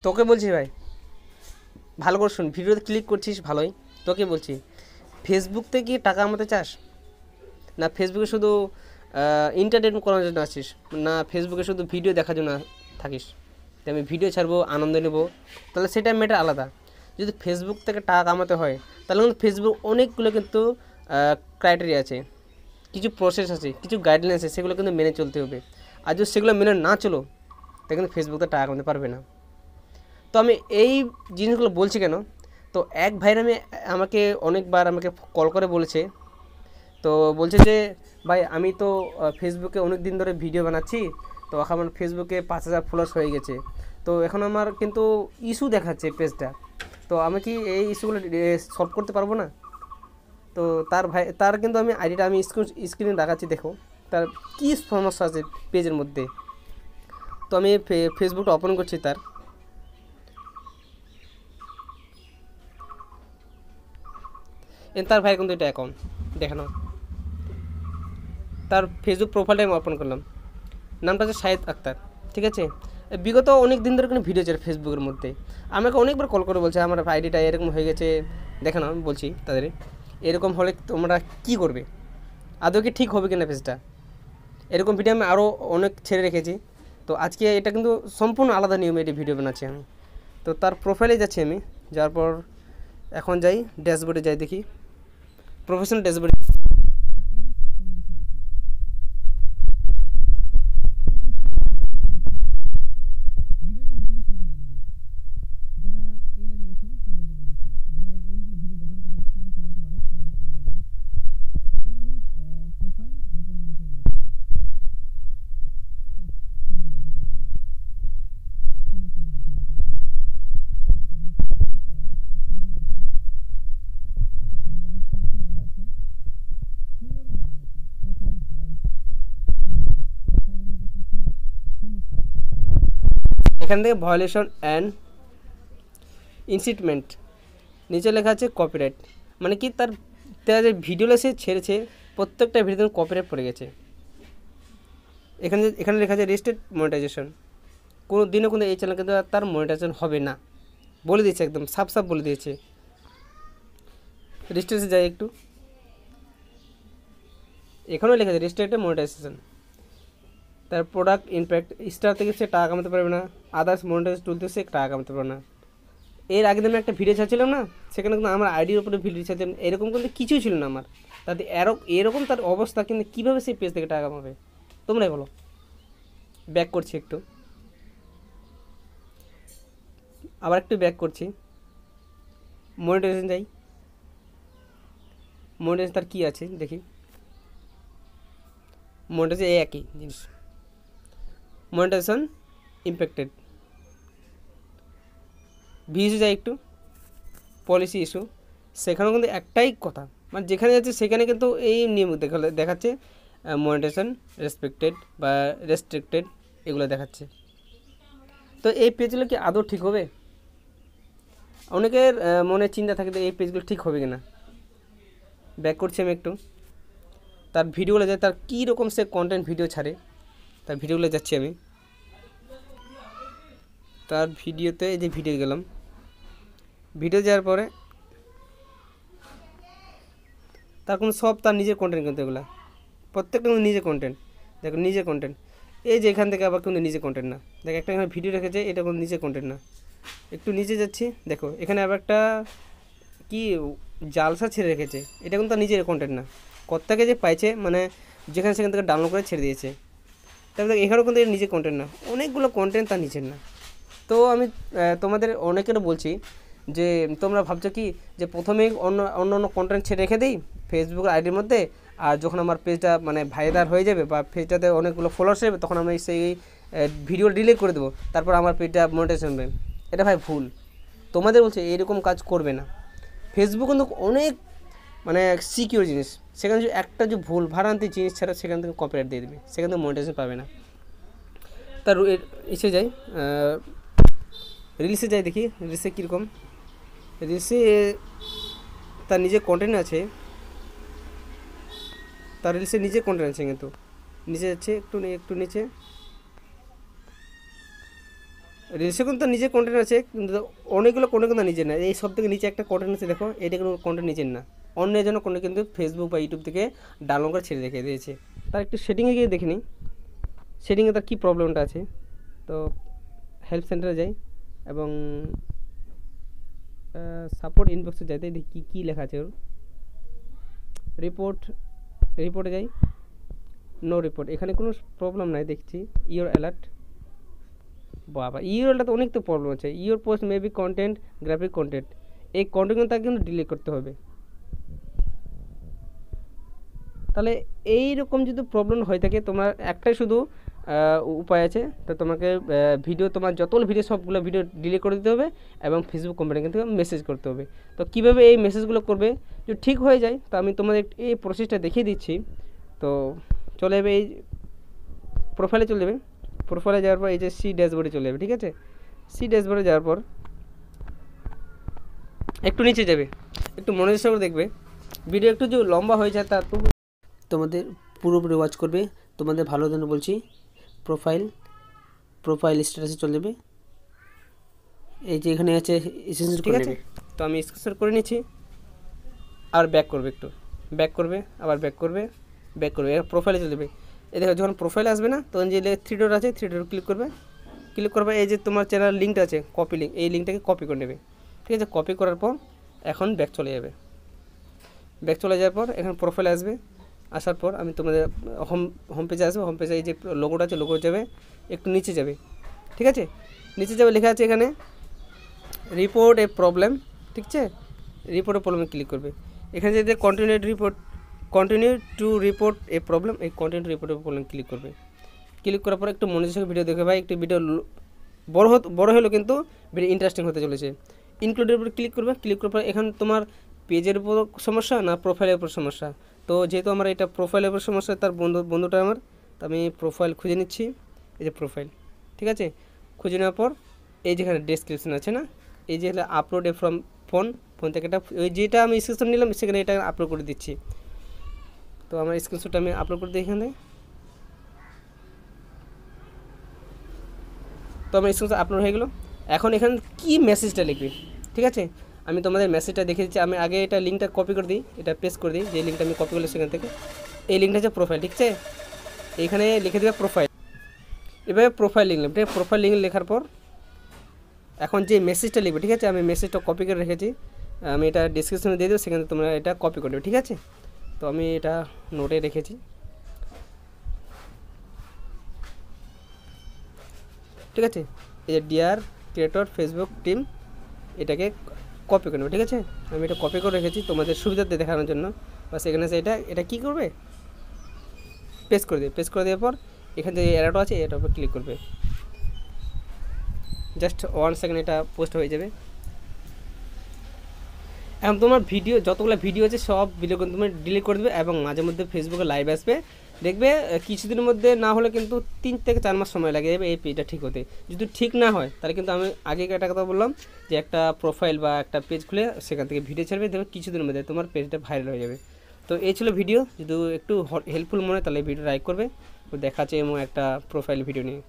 তোকে বলছি ভাই, ভালো করে শুন, ভিডিওতে ক্লিক করছিস ভালোই, তোকে বলছি ফেসবুক থেকে কি টাকা কামাতে চাস, না ফেসবুকে শুধু এন্টারটেনমেন্ট করার জন্য আসিস, না ফেসবুকে শুধু ভিডিও দেখার জন্য থাকিস যে আমি ভিডিও ছাড়বো আনন্দ নেব, তাহলে সেটা ম্যাটার আলাদা। যদি ফেসবুক থেকে টাকা কামাতে হয় তাহলে কিন্তু ফেসবুক অনেকগুলো কিন্তু ক্রাইটেরিয়া আছে, কিছু প্রসেস আছে, কিছু গাইডলাইন আছে, সেগুলো কিন্তু মেনে চলতে হবে। আর যদি সেগুলো মেনে না চলো তাহলে কিন্তু ফেসবুকতে টাকা কামাতে পারবে না। তো আমি এই জিনিসগুলো বলছি কেন, তো এক ভাইয়ের আমাকে অনেকবার আমাকে কল করে বলেছে, তো বলছে যে ভাই আমি তো ফেসবুকে অনেক দিন ধরে ভিডিও বানাচ্ছি, তো এখন আমার ফেসবুকে 5,000 ফলোয়ার্স হয়ে গেছে, তো এখন আমার কিন্তু ইস্যু দেখাচ্ছে পেজটা, তো আমি কি এই ইস্যুগুলো সলভ করতে পারবো না? তো তার কিন্তু আমি আইডিটা আমি স্ক্রিনে দেখাচ্ছি, দেখো তার কী সমস্যা আছে পেজের মধ্যে। তো আমি ফেসবুকটা ওপেন করছি তার ভাই কিন্তু এটা অ্যাকাউন্ট দেখানো, তার ফেসবুক প্রোফাইলটা আমি ওপেন করলাম, নামটা হচ্ছে শাহিদ আক্তার, ঠিক আছে। বিগত অনেক দিন ধরে কোনো ভিডিও ছিল ফেসবুকের মধ্যে, আমাকে অনেকবার কল করে বলছে আমার আইডিটা এরকম হয়ে গেছে, দেখানো। আমি বলছি তাদের এরকম হলে তোমরা কী করবে, আদৌ কি ঠিক হবে কিনা পেজটা, এরকম ভিডিও আমি আরও অনেক ছেড়ে রেখেছি। তো আজকে এটা কিন্তু সম্পূর্ণ আলাদা নিয়মে এটি ভিডিও বানাচ্ছি আমি। তো তার প্রোফাইলে যাচ্ছি আমি, যাওয়ার পর এখন যাই ড্যাশবোর্ডে যাই, দেখি প্রফেশনাল ড্যাশবোর্ডে। এখান থেকে ভায়োলেশন অ্যান্ড ইনসিটমেন্ট, নিচে লেখা আছে কপিরাইট, মানে কি তার যে ভিডিওগুলো সে ছেড়েছে প্রত্যেকটা ভিডিওতে কপিরাইট পড়ে গেছে। এখানে লেখা আছে রেজিস্টার্ড মনিটাইজেশন, কোনো দিনও কিন্তু এই চ্যানেল কিন্তু তার মনিটাইজেশন হবে না, বলে দিয়েছে, একদম সাফ সাফ বলে দিয়েছে। রেজিস্ট্রেশন যাই একটু, এখানেও লেখা আছে রেজিস্টার্ড মনিটাইজেশন। তার প্রোডাক্ট ইম্প্যাক্ট, স্টার থেকে সে টাকা কামাতে পারবে না, আদার্স মনিটাইজেশন টুল থেকে সে টাকা কামাতে পারবে না। এর আগে দিন একটা ভিডিও ছাড়ছিলাম না, সেখানে কিন্তু আমার আইডির উপরে ভিডিও ছাড়ছিলাম, এরকম কিন্তু কিছুই ছিল না আমার, তাতে এরকম তার অবস্থা, কিন্তু কীভাবে সেই পেজ থেকে টাকা কামাবে তোমরাই বলো। ব্যাক করছি একটু, আবার একটু ব্যাক করছি, মনিটাইজেশন যাই, মনিটাইজেশন তার কী আছে দেখি, মনিটাইজেশন এই একই জিনিস, মনিটাইজেশন ইম্প্যাক্টেড। ভিউজে যাই একটু, পলিসি ইস্যু, সেখানেও কিন্তু একটাই কথা, মানে যেখানে যাচ্ছে সেখানে কিন্তু এই নিয়ম দেখাচ্ছে মনিটাইজেশন রেসপেক্টেড বা রেস্ট্রিক্টেড, এগুলো দেখাচ্ছে। তো এই পেজগুলো কি আদৌ ঠিক হবে? অনেকের মনে চিন্তা থাকে যে এই পেজগুলো ঠিক হবে কিনা। ব্যাক করছি আমি একটু, তার ভিডিওগুলো যায়, তার কী রকম সে কন্টেন্ট ভিডিও ছাড়ে, তার ভিডিওগুলো যাচ্ছি আমি, তার ভিডিওতে এই যে ভিডিও গেলাম, ভিডিও যাওয়ার পরে তার কোনো সব তার নিজের কন্টেন্ট, কিন্তু এগুলো প্রত্যেকটা কিন্তু নিজের কন্টেন্ট, দেখো নিজের কন্টেন্ট। এই যে এখান থেকে আবার কিন্তু নিজের কন্টেন্ট না, দেখো একটা এখানে ভিডিও রেখেছে, এটা কোনো নিজের কন্টেন্ট না। একটু নিচে যাচ্ছি, দেখো এখানে আবার একটা কি জালসা ছেড়ে রেখেছে, এটা কিন্তু তার নিজের কন্টেন্ট না, কোত্থেকে যে পাইছে, মানে যেখানে সেখান থেকে ডাউনলোড করে ছেড়ে দিয়েছে। তারপরে এখানেও কিন্তু এর নিজের কন্টেন্ট না, অনেকগুলো কন্টেন্ট তার নিজের না। তো আমি তোমাদের অনেকেরও বলছি যে তোমরা ভাবছো কি যে প্রথমেই অন্য অন্য কন্টেন্ট ছেড়ে রেখে দিই ফেসবুক আইডির মধ্যে, আর যখন আমার পেজটা মানে ভাইরাল হয়ে যাবে বা পেজটাতে অনেকগুলো ফলোয়ার্স যাবে তখন আমি সেই ভিডিও ডিলিট করে দেবো, তারপর আমার পেজটা মনিটাইজেশন হবে। এটা ভাই ভুল, তোমাদের বলছে এইরকম কাজ করবে না। ফেসবুক কিন্তু অনেক মানে সিকিউর জিনিস, সেখানে যদি একটা যে ভুল ভ্রান্তি জিনিস ছাড়া সেখান থেকে কপিরাইট দিয়ে দেবে, সেখান থেকে মনিটাইজেশন পাবে না। তার এসে যাই রিলসে যাই, দেখি রিলসে কীরকম, রিলসে তার নিজের কন্টেন্ট আছে, তার রিলসে নিজের কন্টেন্ট আছে, কিন্তু নিচে যাচ্ছে একটু একটু নিচে, রিলসে কিন্তু নিজের কন্টেন্ট আছে, কিন্তু অনেকগুলো কন্টেন্ট কিন্তু নিজের না। এই সব থেকে নিচে একটা কন্টেন্ট আছে দেখো, এটা কোনো কন্টেন্ট নিজের না, অন্যের জন্য কন্টেন্ট কিন্তু ফেসবুক বা ইউটিউব থেকে ডাউনলোড করে ছেড়ে রেখে দিয়েছে। তার একটু সেটিংয়ে গিয়ে দেখে নিই, সেটিংয়ে তার কী প্রবলেমটা আছে। তো হেল্প সেন্টারে যাই এবং সাপোর্ট ইনবক্সে যাই, দেখি কী কী লেখা আছে ওর। রিপোর্টে যাই, নো রিপোর্ট, এখানে কোনো প্রবলেম নাই দেখছি। ইওর অ্যালার্ট, বাবা ইওর অ্যালার্ট অনেক তো প্রবলেম আছে। Your post may be content graphic content, এই কন্টেন্টগুলো তাকে কিন্তু ডিলিট করতে হবে। তাহলে এইরকম যদি প্রবলেম হয়ে থাকে, তোমার একটাই শুধু উপায় আছে। তো তোমাকে ভিডিও, তোমার যতগুলো ভিডিও সবগুলো ভিডিও ডিলিট করে দিতে হবে এবং ফেসবুক কোম্পানি কিন্তু মেসেজ করতে হবে। তো কীভাবে এই মেসেজগুলো করবে যদি ঠিক হয়ে যায়, তো আমি তোমাদের এই প্রসেসটা দেখিয়ে দিচ্ছি। তো চলে যাবে, এই প্রোফাইলে চলে যাবে। প্রোফাইলে যাওয়ার পর এই যে সি ড্যাশবোর্ডে চলে যাবে, ঠিক আছে। সি ড্যাশবোর্ডে যাওয়ার পর একটু নিচে যাবে, একটু মনোযোগ সহকারে দেখবে। ভিডিও একটু যে লম্বা হয়ে যায় তা তোমাদের পুরোপুরি ওয়াচ করবে, তোমাদের ভালো জন্য বলছি। প্রোফাইল স্ট্যাটাসে চলে যাবে, এই যে এখানে আছে স্ক্রিনশট, ঠিক আছে। তো আমি স্ক্রিনশট করে নিচ্ছি, আর ব্যাক করবে, একটু ব্যাক করবে, আবার ব্যাক করবে, এর প্রোফাইলে চলে যাবে। এই দেখো যখন প্রোফাইলে আসবে না, তখন যে 3 ডট আছে 3 ডট ক্লিক করবে, এই যে তোমার চ্যানেল লিঙ্কটা আছে কপি লিঙ্ক, এই লিঙ্কটাকে কপি করে নেবে, ঠিক আছে। কপি করার পর এখন ব্যাক চলে যাবে। ব্যাক চলে যাওয়ার পর এখানে প্রোফাইলে আসবে, আসার পর আমি তোমাদের হোম পেজে আসবে। হোম পেজে এই যে লোগোটা আছে, লোগো যাবে, একটু নিচে যাবে, ঠিক আছে। নিচে যাবে, লেখা আছে এখানে রিপোর্ট এ প্রবলেম, ঠিক আছে। রিপোর্ট এ প্রবলেমে ক্লিক করবে। এখানে যদি continue to report a problem, এই continue report a problem click করবে। ক্লিক করার পর একটু মনোযোগ ভিডিও দেখে ভাই, একটু ভিডিও বড় হলেও কিন্তু ভিডিও ইন্টারেস্টিং হতে চলেছে। ইনক্লুডের উপর ক্লিক করবে। ক্লিক করার পর এখানে তোমার পেজের উপর সমস্যা না প্রোফাইলের উপর সমস্যা। তো যেহেতু আমার এটা প্রোফাইলের উপর সমস্যা, তার বন্ধুটা আমার, তো আমি প্রোফাইল খুঁজে নিচ্ছি। এই যে প্রোফাইল, ঠিক আছে। খুঁজে নেওয়ার পর এই যেখানে ডেসক্রিপশন আছে না, এই যে আপলোড এ ফ্রম ফোন থেকে এটা, ওই যেটা আমি স্ক্রিনশট নিলাম সেখানে এটা আপলোড করে দিচ্ছি। তো আমার স্ক্রিনশটটা আমি আপলোড করে দিই এখানে। তো আমার স্ক্রিনশট আপলোড হয়ে গেলো। এখন এখানে কি মেসেজটা লিখবে, ঠিক আছে। আমি তোমাদের মেসেজটা দেখে দিচ্ছি। আমি আগে এটা লিঙ্কটা কপি করে দিই, এটা পেস্ট করে দিই, যে লিঙ্কটা আমি কপি করলাম সেখান থেকে। এই লিঙ্কটা হচ্ছে প্রোফাইল, ঠিক আছে। এইখানে লিখে দেবে প্রোফাইল, এভাবে প্রোফাইল লিখলাম, ঠিক আছে। প্রোফাইল লিঙ্ক লেখার পর এখন যে মেসেজটা লিখবে, ঠিক আছে, আমি মেসেজটা কপি করে রেখেছি, আমি এটা ডিসক্রিপশনে দিয়ে দেবো, সেখানে তোমরা এটা কপি করে দেবে, ঠিক আছে। তো আমি এটা নোটে রেখেছি, ঠিক আছে। এই যে ডিয়ার ক্রিয়েটর ফেসবুক টিম, এটাকে কপি করে নেবে, ঠিক আছে। আমি এটা কপি করে রেখেছি তোমাদের সুবিধাতে দেখানোর জন্য। বাস এখানে এটা কী করবে, পেস্ট করে দেবে। পেস্ট করে দেওয়ার পর এখানে যে অ্যারোটা আছে এটার উপর ক্লিক করবে। জাস্ট 1 সেকেন্ড এটা পোস্ট হয়ে যাবে। এখন তোমার ভিডিও যতগুলো ভিডিও আছে সব ভিডিও কিন্তু তুমি ডিলিট করে দেবে এবং মাঝে মধ্যে ফেসবুকে লাইভ আসবে। দেখবে কিছুদিনের মধ্যে না হলে কিন্তু 3 থেকে 4 মাস সময় লাগে যাবে এই পেজটা ঠিক হতে। যদি ঠিক না হয় তাহলে কিন্তু আমি আগে একটা কথা বললাম যে একটা প্রোফাইল বা একটা পেজ খুলে সেখান থেকে ভিডিও ছাড়বে, দেখবে কিছুদিনের মধ্যে তোমার পেজটা ভাইরাল হয়ে যাবে। তো এই ছিল ভিডিও, যদি একটু হেল্পফুল মনে হয় তাহলে ভিডিও লাইক করবে। দেখাচ্ছে এমন একটা প্রোফাইল ভিডিও নিয়ে।